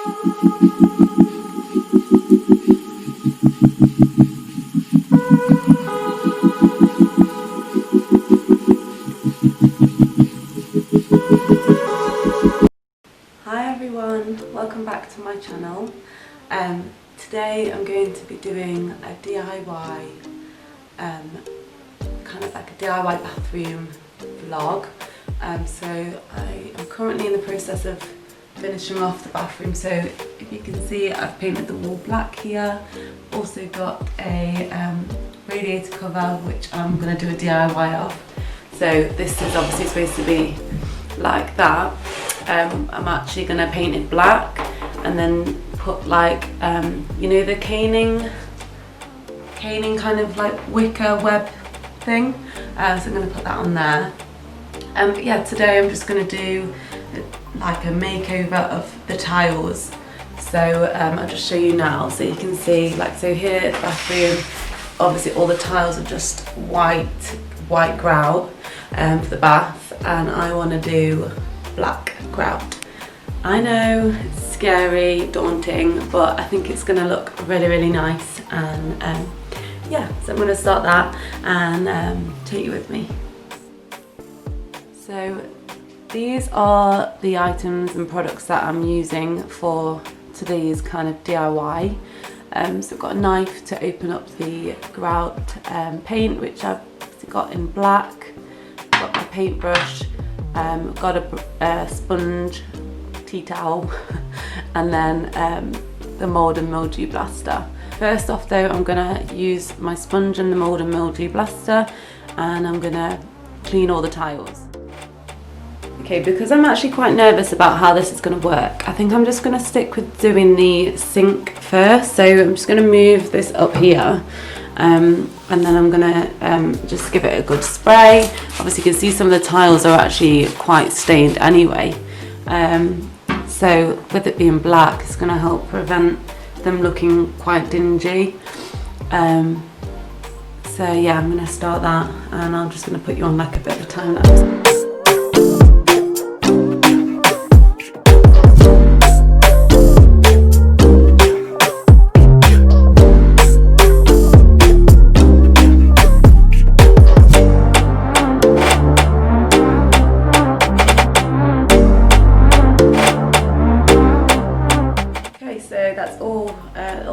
Hi everyone, welcome back to my channel. Today I'm going to be doing a DIY, kind of like a DIY bathroom vlog. So I am currently in the process of finishing off the bathroom. So if you can see, I've painted the wall black here. Also got a radiator cover which I'm going to do a DIY of. So this is obviously supposed to be like that. I'm actually going to paint it black and then put like, you know, the caning kind of like wicker web thing. So I'm going to put that on there. But yeah, today I'm just going to do like a makeover of the tiles. So I'll just show you now so you can see, like, so here at the bathroom, obviously all the tiles are just white grout for the bath, and I want to do black grout. I know it's scary, daunting, but I think it's going to look really nice, and yeah, so I'm going to start that and take you with me. So these are the items and products that I'm using for today's kind of DIY. So I've got a knife to open up the grout paint, which I've got in black. Got my paintbrush, got a sponge, tea towel, and then the mould and mildew blaster. First off though, I'm gonna use my sponge and the mould and mildew blaster, and I'm gonna clean all the tiles. Okay, because I'm actually quite nervous about how this is going to work, I think I'm just going to stick with doing the sink first. So I'm just going to move this up here, and then I'm going to just give it a good spray. Obviously you can see some of the tiles are actually quite stained anyway, so with it being black it's going to help prevent them looking quite dingy. So yeah, I'm going to start that, and I'm just going to put you on like a bit of a time lapse. That's all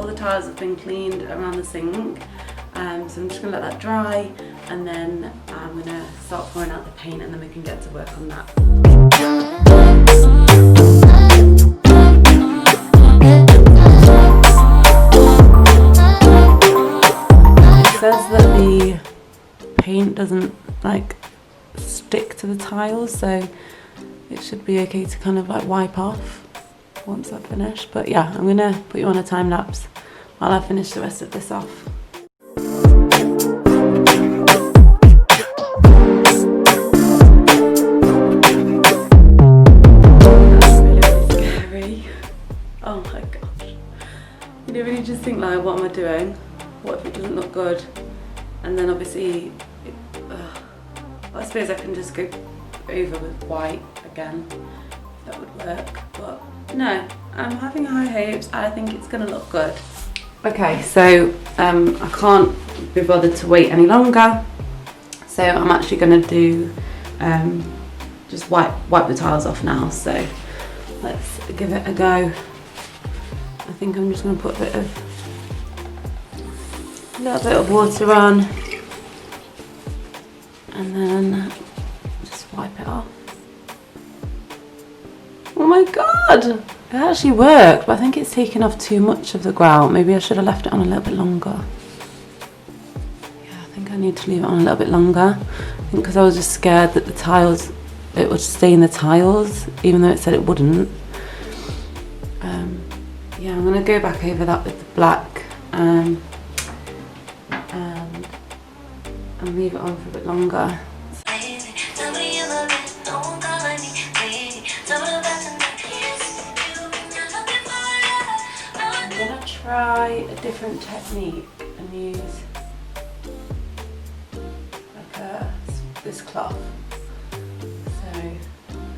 the tiles have been cleaned around the sink, so I'm just going to let that dry, and then I'm going to start pouring out the paint, and then we can get to work on that. It says that the paint doesn't like stick to the tiles, so it should be okay to kind of like wipe off once I've finished. But yeah, I'm gonna put you on a time lapse while I finish the rest of this off. That's really scary. Oh my gosh. You know, when you just think like, what am I doing? What if it doesn't look good? And then obviously, I suppose I can just go over with white again. That would work, but no, I'm having high hopes. I think it's gonna look good. Okay, so I can't be bothered to wait any longer, so I'm actually gonna do just wipe the tiles off now. So let's give it a go. I think I'm just gonna put a little bit of water on, and then just wipe it off. Oh my god, it actually worked, but I think it's taken off too much of the grout. Maybe I should have left it on a little bit longer. Yeah, I think I need to leave it on a little bit longer. I think because I was just scared that the tiles, it would stain the tiles, even though it said it wouldn't. Yeah, I'm going to go back over that with the black and leave it on for a bit longer. I'm going to try a different technique and use like this cloth. So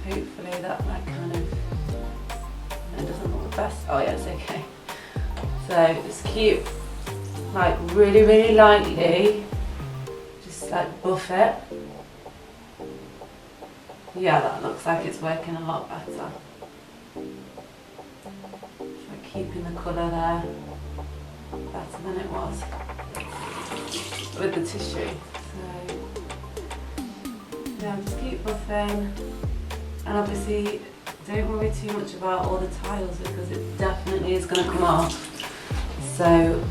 hopefully that kind of, it doesn't look best. Oh yeah, it's okay. So just keep like really lightly, just like buff it. Yeah, that looks like it's working a lot better. So keeping the colour there better than it was with the tissue. So yeah, just keep buffing, and obviously don't worry too much about all the tiles because it definitely is going to come off, so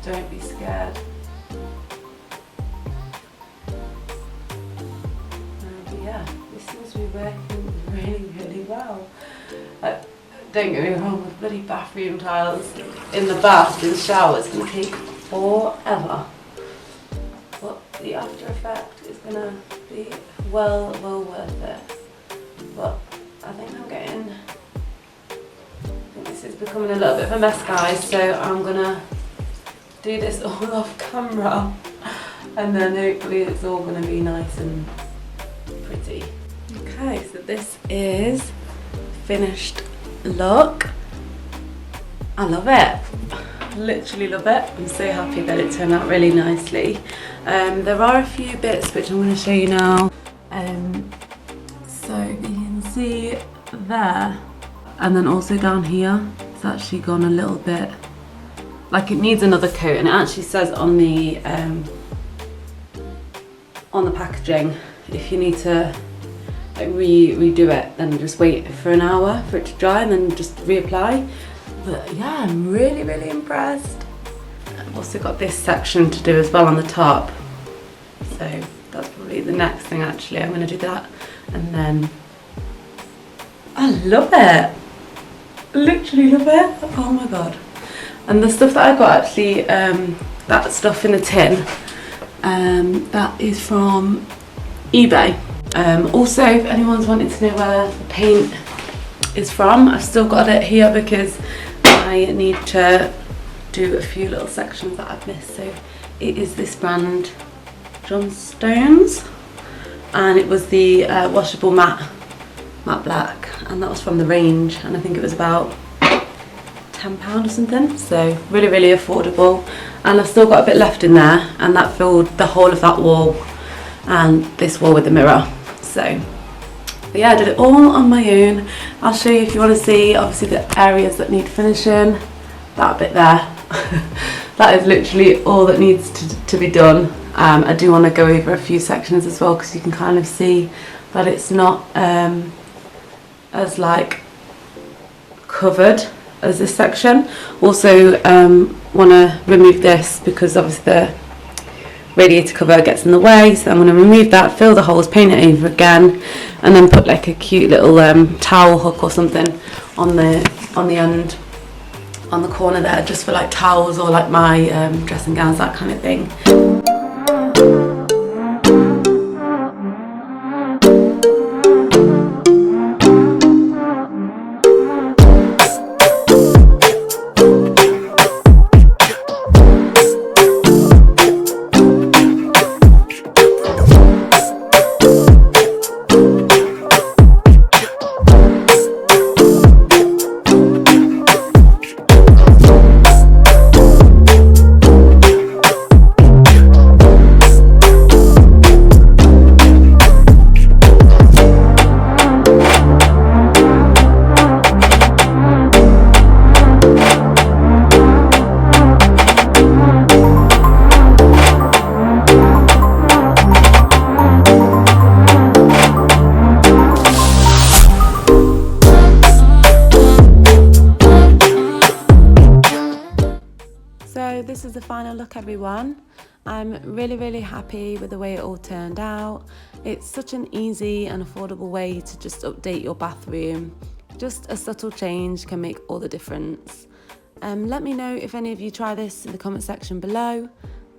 don't be scared. But yeah, this seems to be working really well. Don't get me wrong, with bloody bathroom tiles in the bath, in the shower, it's going to take forever. But the after effect is going to be well worth it. But I think this is becoming a little bit of a mess, guys, so I'm going to do this all off camera and then hopefully it's all going to be nice and pretty. Okay, so this is finished look. I love it. Literally love it. I'm so happy that it turned out really nicely. There are a few bits which I'm going to show you now. So you can see there, and then also down here, it's actually gone a little bit, like it needs another coat, and it actually says on the packaging, if you need to like redo it, then just wait for an hour for it to dry and then just reapply. But yeah, I'm really impressed. I've also got this section to do as well on the top, so that's probably the next thing actually. I'm going to do that, and then I love it. Literally love it. Oh my god. And the stuff that I got actually, that stuff in the tin, that is from eBay. Also, if anyone's wanting to know where the paint is from, I've still got it here because I need to do a few little sections that I've missed. So it is this brand, Johnstone's, and it was the washable matte black, and that was from the range, and I think it was about £10 or something, so really affordable. And I've still got a bit left in there, and that filled the whole of that wall and this wall with the mirror. So but yeah, I did it all on my own. I'll show you if you want to see obviously the areas that need finishing. That bit there that is literally all that needs to be done. I do want to go over a few sections as well, because you can kind of see that it's not as like covered as this section. Also want to remove this because obviously the radiator cover gets in the way, so I'm going to remove that, fill the holes, paint it over again, and then put like a cute little towel hook or something on the end, on the corner there, just for like towels or like my dressing gowns, that kind of thing. So this is the final look, everyone. I'm really happy with the way it all turned out. It's such an easy and affordable way to just update your bathroom. Just a subtle change can make all the difference. Let me know if any of you try this in the comment section below.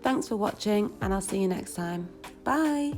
Thanks for watching, and I'll see you next time. Bye.